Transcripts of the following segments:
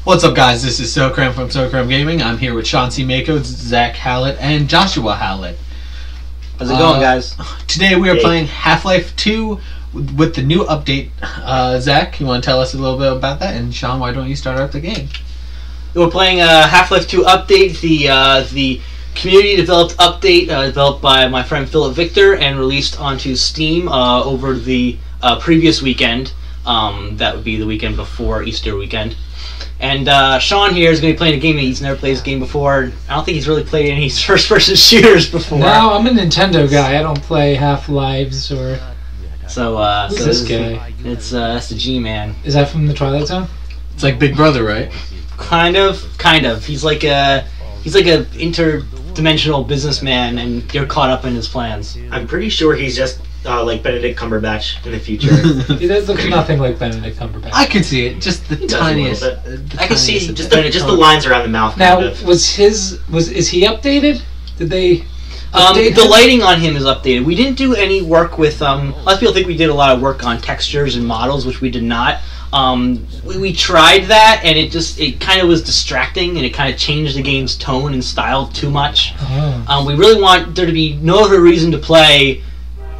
What's up, guys? This is Socram from Socram Gaming. I'm here with Sean C. Mako, Zach Howlett, and Joshua Howlett. How's it going, guys? Today we are playing Half-Life 2 with the new update. Zach, you want to tell us a little bit about that? And Sean, why don't you start out the game? We're playing Half-Life 2 update, the community developed update developed by my friend Philip Victor and released onto Steam over the previous weekend. That would be the weekend before Easter weekend. And Sean here is going to be playing a game that he's never played this game before. I don't think he's really played any first-person shooters before. No, I'm a Nintendo guy. I don't play Half-Lives or... So, Who's this guy? It's that's the G-Man. Is that from the Twilight Zone? It's like Big Brother, right? Kind of. He's like a interdimensional businessman, and you're caught up in his plans. I'm pretty sure he's just like Benedict Cumberbatch in the future. He does look nothing like Benedict Cumberbatch. I could see it, just the tiniest. I can see just the lines around the mouth. Now, kind of. is he updated? Did they update the him? lighting on him is updated. We didn't do any work with a lot of people think we did a lot of work on textures and models, which we did not. We tried that, and it kind of was distracting, and it kind of changed the game's tone and style too much. Oh. We really want there to be no other reason to play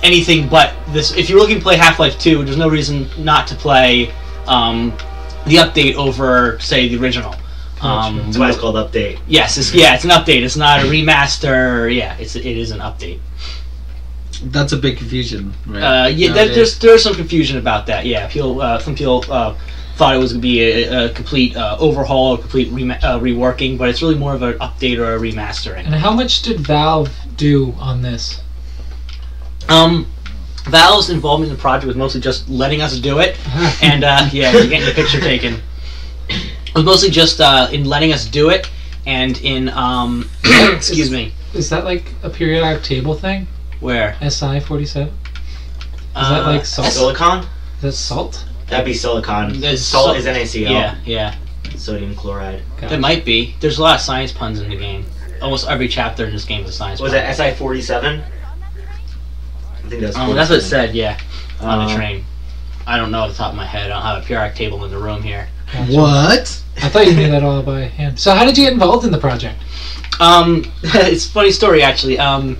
anything but this. If you're looking to play Half-Life 2, there's no reason not to play the update over, say, the original. That's why it's called update. Yes, it's an update. It's not a remaster. Yeah, it is an update. That's a big confusion, right? There's some confusion about that. Yeah, some people thought it was going to be a complete overhaul, a complete reworking, but it's really more of an update or a remastering. And how much did Valve do on this? Valve's involvement in the project was mostly just letting us do it, and you're getting the picture taken. It was mostly just in letting us do it, and in excuse me. Is that like a periodic table thing? Where? SI 47. Is that like salt? Silicon? Is that salt? That'd be silicon. There's Salt is NaCl. Yeah. Sodium chloride. It might be. There's a lot of science puns in the game. Almost every chapter in this game is a science pun. Was it SI 47? I think that's. That's what it said. Yeah, on the train. I don't know off the top of my head. I don't have a periodic table in the room here. Gotcha. What? I thought you knew that all by hand. So how did you get involved in the project? It's a funny story actually. I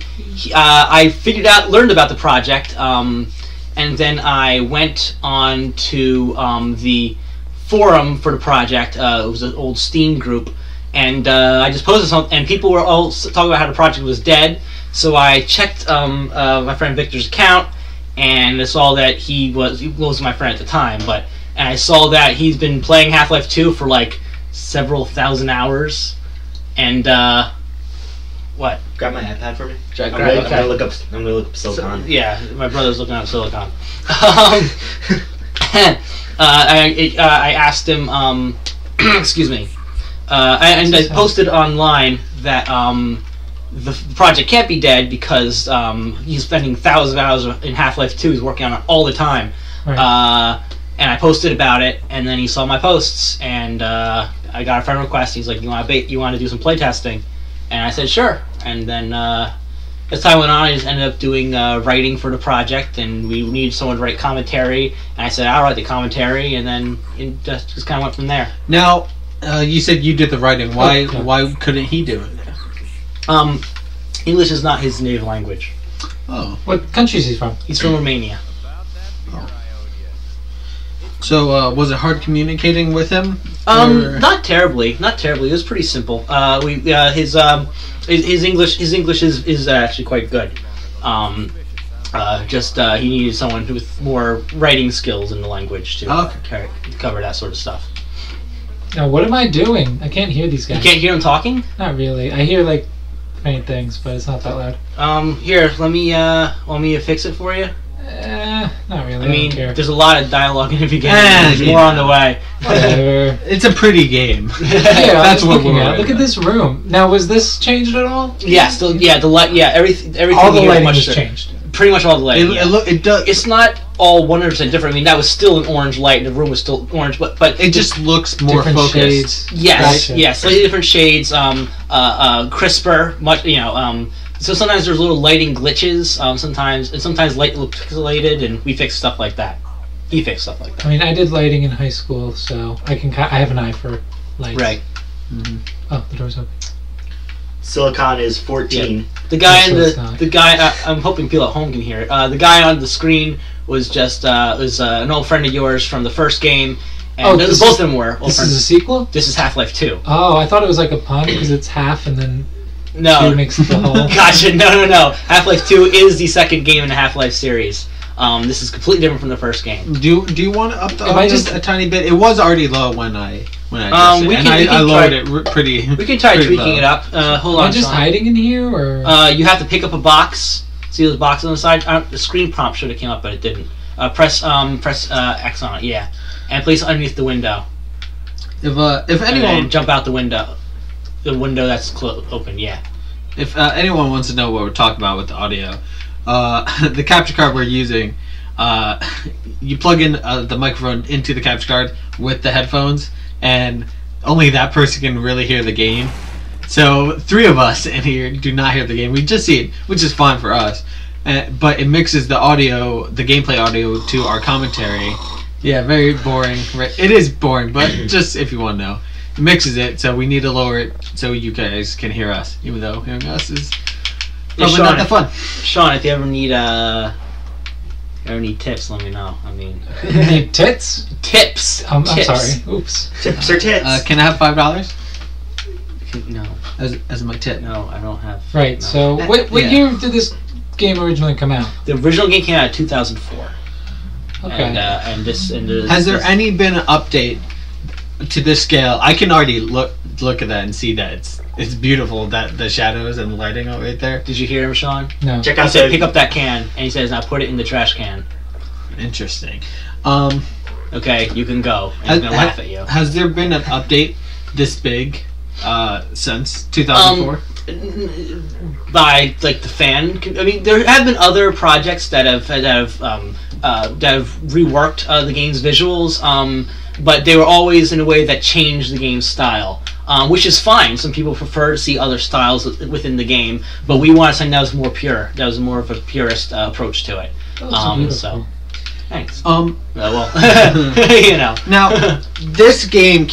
learned about the project, and then I went on to the forum for the project. It was an old Steam group, and I just posted something, and people were all talking about how the project was dead. So I checked my friend Victor's account, and I saw that he was my friend at the time, and I saw that he's been playing Half-Life 2 for like several thousand hours. And what? Grab my iPad for me. I'm gonna look up silicon. Yeah, my brother's looking up silicon. I asked him. Excuse me. And I posted online that the project can't be dead because he's spending thousands of hours in Half-Life 2. He's working on it all the time. Right. And I posted about it, and then he saw my posts, and I got a friend request. He's like, "You want to do some playtesting?" And I said, "Sure." And then as time went on, I just ended up doing writing for the project, and we needed someone to write commentary. And I said, "I'll write the commentary," and then it just kind of went from there. Now, you said you did the writing. Why couldn't he do it? English is not his native language. Oh. What country is he from? He's from Romania. So, was it hard communicating with him? Not terribly. Not terribly. It was pretty simple. His English is actually quite good. He needed someone with more writing skills in the language to cover that sort of stuff. Now, what am I doing? I can't hear these guys. You can't hear them talking? Not really. I hear like faint things, but it's not that loud. Here, want me to fix it for you? Not really. I mean, don't care. there's a lot of dialogue in the beginning. There's more on the way. Whatever. It's a pretty game. Yeah, That's what we're at. Look at this room. Now, was this changed at all? Yeah, still, yeah, the light, yeah, everything. All the here lighting much was changed. Pretty much all the lighting. It does. It's not all 100% different. I mean, that was still an orange light. The room was still orange, but it just looks more different focused. Shades. Yes, Gotcha. yes, slightly different shades. Crisper, much. So sometimes there's little lighting glitches. Sometimes light looks pixelated, and we fix stuff like that. He fixed stuff like that. I mean, I did lighting in high school, so I have an eye for lights. Right. Mm-hmm. Oh, the door's open. Silicon is 14. The guy So it's not. the guy. I'm hoping people at home can hear it. The guy on the screen was just an old friend of yours from the first game, and both of them were. This is a sequel? This is Half-Life 2. Oh, I thought it was like a pun because it's half and then No. 2 makes the whole. Gotcha. No. Half-Life 2 is the second game in the Half-Life series. This is completely different from the first game. Do you want to up the Am I audio just- a tiny bit? It was already low when I adjusted we it, can- and we can I lowered try- it pretty. We can try pretty tweaking low. it up. Hold Am on, I just Sean. hiding in here or? You have to pick up a box. See those boxes on the side? The screen prompt should have came up, but it didn't. Press X on it, yeah, and place it underneath the window. If And anyone then jump out the window that's open. Yeah. If anyone wants to know what we're talking about with the audio, the capture card we're using, you plug in the microphone into the capture card with the headphones, and only that person can really hear the game. So 3 of us in here do not hear the game. We just see it, which is fine for us. But it mixes the audio, the gameplay audio, to our commentary. Yeah, very boring. Right? It is boring, but just if you want to know. It mixes it, so we need to lower it so you guys can hear us, even though hearing us is probably Sean, not that fun. Sean, if you ever need tips, let me know. I mean, Need tits? tips. I'm Tips. sorry. Oops. Tips or tits? Can I have $5 No, as my tip? no, I don't have. Right. no. So, what Yeah. year did this game originally come out? The original game came out in 2004. Okay. And Has there any been an update to this scale? I can already look at that and see that it's beautiful, that the shadows and the lighting out right there. Did you hear him, Sean? No. Check He out said, the "Pick up that can," and he says, "Now put it in the trash can." Interesting. Okay, you can go. And he's gonna laugh at you. Has there been an update this big since 2004? By like the fan. I mean, there have been other projects that have reworked the game's visuals, but they were always in a way that changed the game's style, which is fine. Some people prefer to see other styles within the game, but we wanted something that was more pure. That was more of a purist approach to it. Oh, it's So, beautiful. thanks. Well, You know. now this game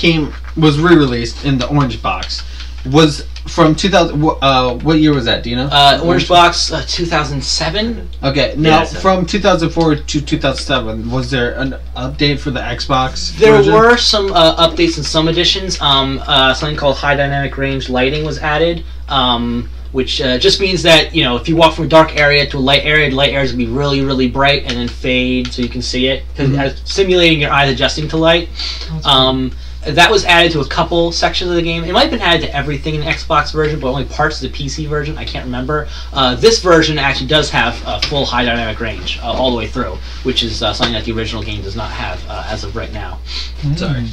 was re-released in the orange box. Was from 2000. What year was that? Do you know? Orange Box, 2007. Okay, now Yeah, so- from 2004 to 2007, was there an update for the Xbox? There version? were some updates in some editions. Something called high dynamic range lighting was added, which just means that if you walk from a dark area to a light area, the light area is gonna be really, really bright and then fade so you can see it, because simulating your eyes adjusting to light. That was added to a couple sections of the game. It might have been added to everything in the Xbox version, but only parts of the PC version. I can't remember. This version actually does have full high dynamic range all the way through, which is something that the original game does not have as of right now. Sorry.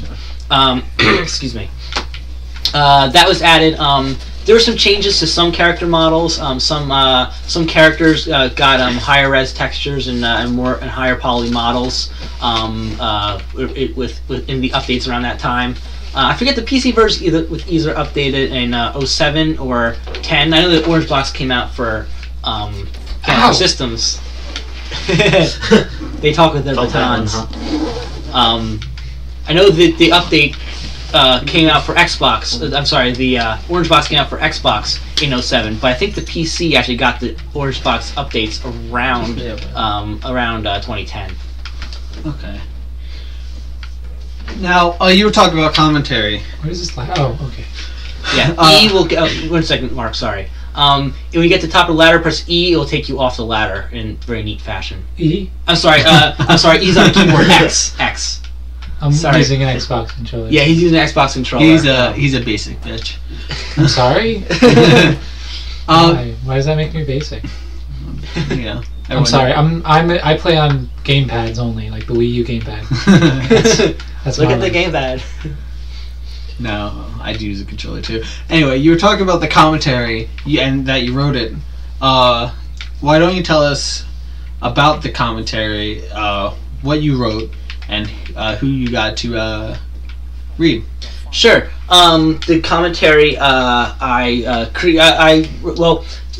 Excuse me. That was added. There were some changes to some character models. Some characters got higher res textures and higher poly models in the updates around that time. I forget the PC version either updated in 07 or 10. I know the Orange Box came out for systems. They talk with their batons. I know that the update came out for Xbox. I'm sorry, the Orange Box came out for Xbox in 07, but I think the PC actually got the Orange Box updates around 2010. Okay. Now, you were talking about commentary. What is this like? Oh, okay. Yeah, E will get. 1 second, Mark. Sorry. When you get to the top of the ladder, press E. It'll take you off the ladder in very neat fashion. E? I'm sorry. E's on the keyboard. X. I'm Sorry. using an Xbox controller. Yeah, he's using an Xbox controller. He's a basic bitch. I'm sorry? Why does that make me basic? Yeah. I'm sorry. I play on gamepads only, like the Wii U gamepad. That's Look my at the life. gamepad. No, I'd use a controller too. Anyway, you were talking about the commentary and that you wrote it. Why don't you tell us about the commentary, what you wrote, and who you got to read? Sure. The commentary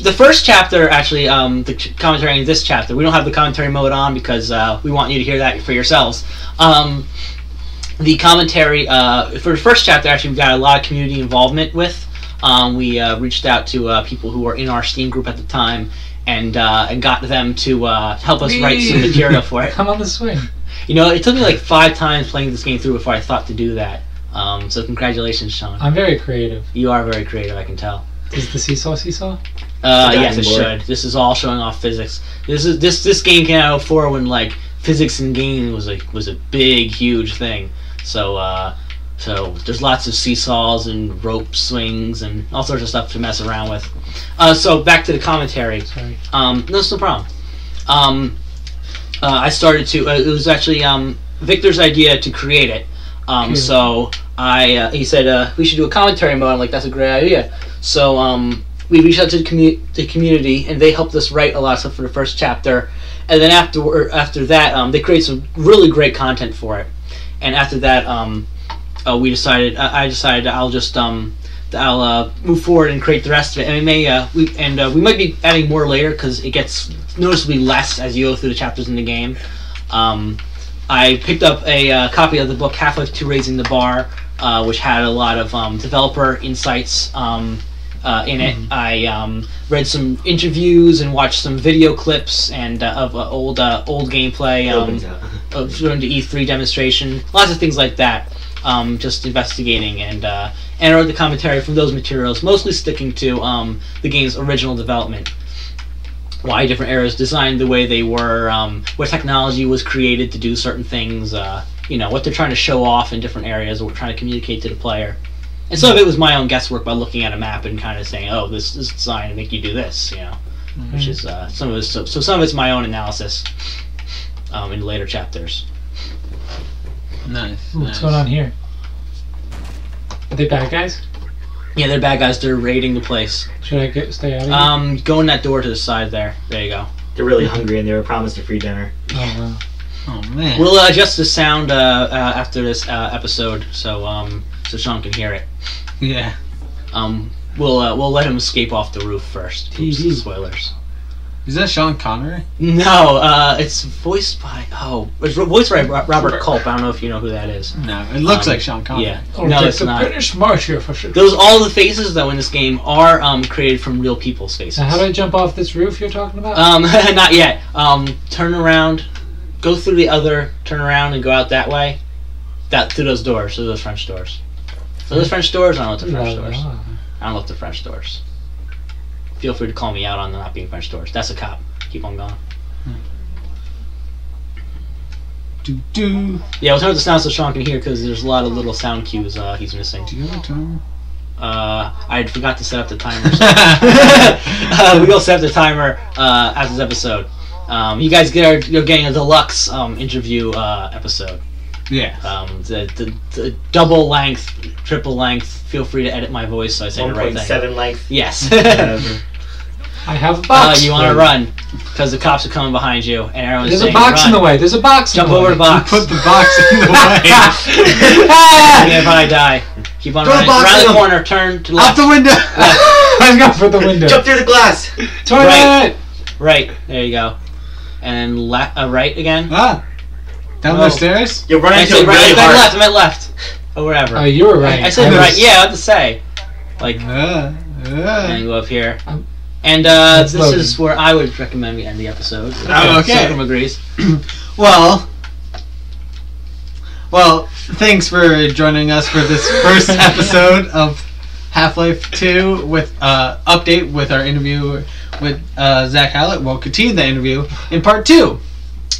the first chapter actually, the commentary in this chapter, we don't have the commentary mode on because we want you to hear that for yourselves. The commentary for the first chapter, actually, we got a lot of community involvement with. We reached out to people who were in our Steam group at the time and got them to help us write some material for it. Come on the swing. You know, it took me like 5 times playing this game through before I thought to do that. So congratulations, Sean. I'm very creative. You are very creative, I can tell. Is the seesaw? Yes, it should. This is all showing off physics. This game came out before when like physics in gaming was a big, huge thing. So there's lots of seesaws and rope swings and all sorts of stuff to mess around with. So back to the commentary. Sorry. No, it's no problem. I started to. It was actually Victor's idea to create it. So he said we should do a commentary mode. I'm like, that's a great idea. So we reached out to the community, and they helped us write a lot of stuff for the first chapter. And then after that, they created some really great content for it. And after that, I decided I'll just I'll move forward and create the rest of it. And we might be adding more later because it gets noticeably less as you go through the chapters in the game. I picked up a copy of the book Half-Life 2: Raising the Bar, which had a lot of developer insights in it. I read some interviews and watched some video clips and of old gameplay during the E3 demonstration. Lots of things like that. Just investigating and I wrote the commentary from those materials, mostly sticking to the game's original development. Why different eras designed the way they were, what technology was created to do certain things, what they're trying to show off in different areas, what we're trying to communicate to the player. And some of it was my own guesswork by looking at a map and kind of saying, oh, this is designed to make you do this, which is some of it's so some of it's my own analysis in later chapters. Nice. What's going on here? Are they bad guys? Yeah, they're bad guys. They're raiding the place. Should I stay out of here? Go in that door to the side there. There you go. They're really hungry and they were promised a free dinner. Oh, wow. Oh man. We'll adjust the sound after this episode, so Sean can hear it. Yeah. We'll let him escape off the roof first. Oops, spoilers. Is that Sean Connery? No, it's voiced by it's voiced by Robert Culp. I don't know if you know who that is. No, it looks like Sean Connery. Yeah. Oh, No, it's the not. British Marshal for sure. All the faces though in this game are created from real people's faces. Now, how do I jump off this roof you're talking about? Not yet. Turn around, go through the other, turn around and go out that way. Through those doors, through those French doors. So those French doors, I don't know if they're French doors. I don't know if they're French doors. Feel free to call me out on them not being French doors. That's a cop. Keep on going. Yeah, we'll turn up the sound so Sean can hear because there's a lot of little sound cues he's missing. Do you have a timer? I forgot to set up the timer. So. We will set up the timer after this episode. You guys you're getting a deluxe interview episode. Yeah. The double length, triple length. Feel free to edit my voice so I say the right thing. 1.7 length. Yes. I have a box. You want to run because the cops are coming behind you and everyone's There's saying, a box run. in the way. There's a box. Jump in the over way. the box. You put the box in the way. Even if I die, keep on Throw running. the box Around in the them. corner, turn to Out left. the window. Let's go for the window. Jump through the glass. Toilet. Right, there you go. And then right again. Down No. the stairs. You're running I into said it right. really I meant hard. left. I meant left. Or whatever. Oh, you were right. I said right. Yeah, I had to say. Like, Uh, and go up here. Um, And it's this loading. is where I would recommend we end the episode. Oh, okay. Socram agrees. Well, thanks for joining us for this first episode of Half-Life 2 with update with our interview with Zach Howlett. We'll continue the interview in part 2.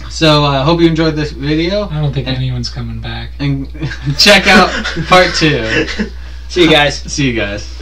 So hope you enjoyed this video I don't think anyone's coming back. and check out part 2. See you guys. See you guys.